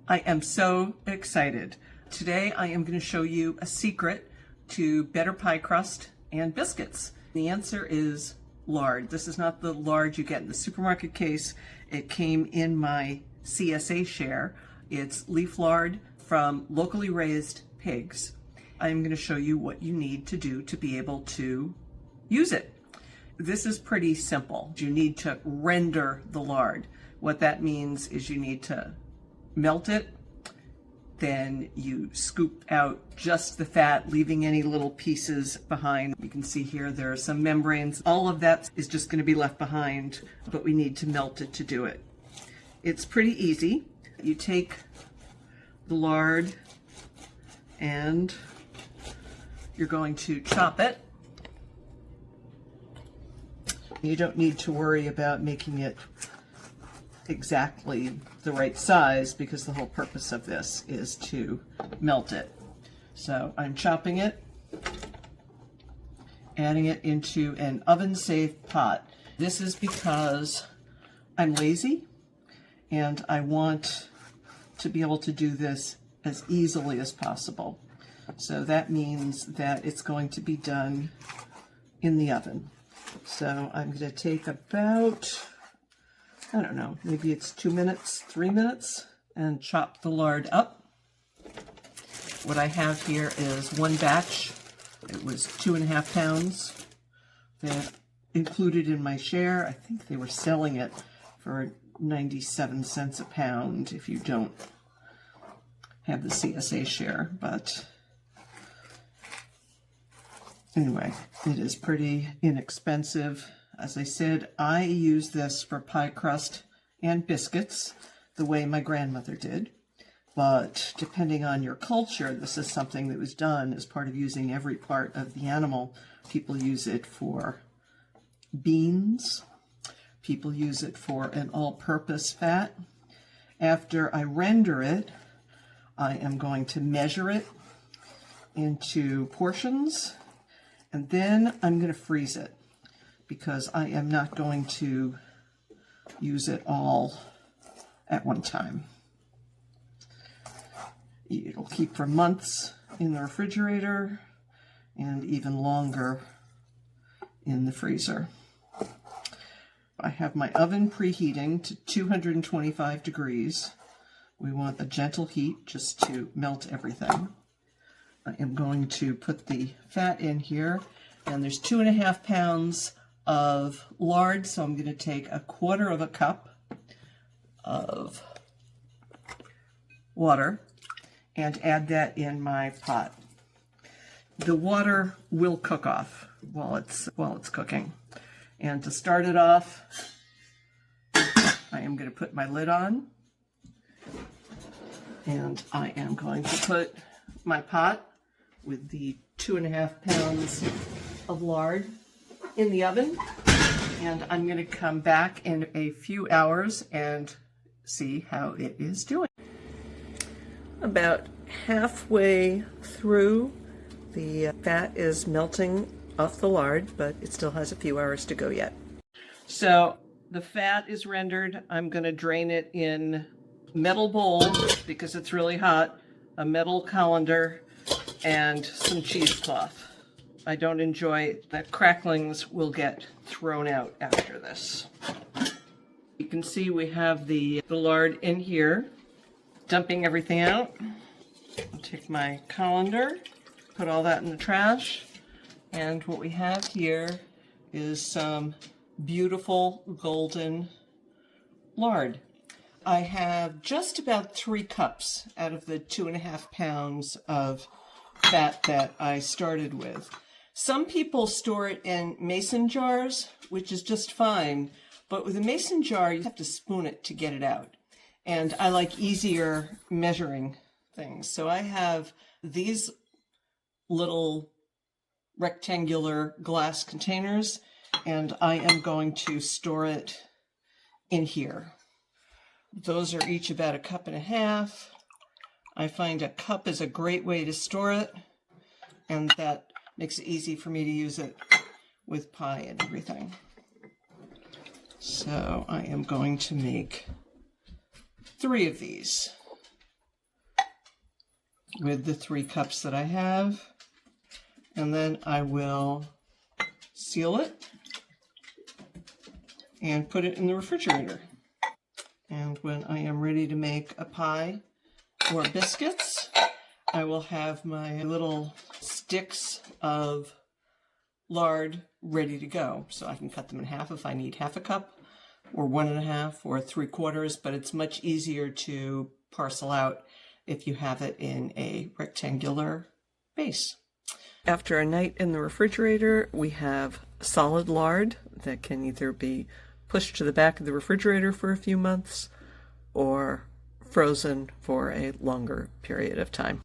I am so excited. Today I am going to show you a secret to better pie crust and biscuits. The answer is lard. This is not the lard you get in the supermarket case. It came in my CSA share. It's leaf lard from locally raised pigs. I'm going to show you what you need to do to be able to use it. This is pretty simple. You need to render the lard. What that means is you need to melt it, then you scoop out just the fat, leaving any little pieces behind. You can see here there are some membranes. All of that is just going to be left behind, but we need to melt it to do it. It's pretty easy. You take the lard and you're going to chop it. You don't need to worry about making it exactly the right size because the whole purpose of this is to melt it. So I'm chopping it, adding it into an oven-safe pot. This is because I'm lazy and I want to be able to do this as easily as possible. So that means that it's going to be done in the oven. So I'm going to take about, I don't know, maybe it's 2 minutes, 3 minutes, and chop the lard up. What I have here is one batch. It was 2.5 pounds that included in my share. I think they were selling it for 97 cents a pound if you don't have the CSA share, but anyway, it is pretty inexpensive. As I said, I use this for pie crust and biscuits the way my grandmother did. But depending on your culture, this is something that was done as part of using every part of the animal. People use it for beans. People use it for an all-purpose fat. After I render it, I am going to measure it into portions, and then I'm going to freeze it, because I am not going to use it all at one time. It'll keep for months in the refrigerator and even longer in the freezer. I have my oven preheating to 225 degrees. We want a gentle heat just to melt everything. I am going to put the fat in here, and there's 2.5 pounds of lard, so I'm going to take 1/4 cup of water and add that in my pot. The water will cook off while it's cooking. And to start it off, I am going to put my lid on, and I am going to put my pot with the 2.5 pounds of lard in the oven, and I'm going to come back in a few hours and see how it is doing. About halfway through, the fat is melting off the lard, but it still has a few hours to go yet. So the fat is rendered. I'm going to drain it in metal bowl because it's really hot, a metal colander, and some cheesecloth. I don't enjoy that cracklings will get thrown out after this. You can see we have the lard in here, dumping everything out. I'll take my colander, put all that in the trash, and what we have here is some beautiful golden lard. I have just about 3 cups out of the 2.5 pounds of fat that I started with. Some people store it in mason jars, which is just fine, but with a mason jar, you have to spoon it to get it out. And I like easier measuring things. So I have these little rectangular glass containers, and I am going to store it in here. Those are each about 1.5 cups. I find a cup is a great way to store it, and that makes it easy for me to use it with pie and everything. So I am going to make 3 of these. with the 3 cups that I have. And then I will seal it and put it in the refrigerator. And when I am ready to make a pie or biscuits, I will have my little sticks of lard ready to go. So I can cut them in half if I need half a cup, or 1.5 or 3/4, but it's much easier to parcel out if you have it in a rectangular base. After a night in the refrigerator, we have solid lard that can either be pushed to the back of the refrigerator for a few months or frozen for a longer period of time.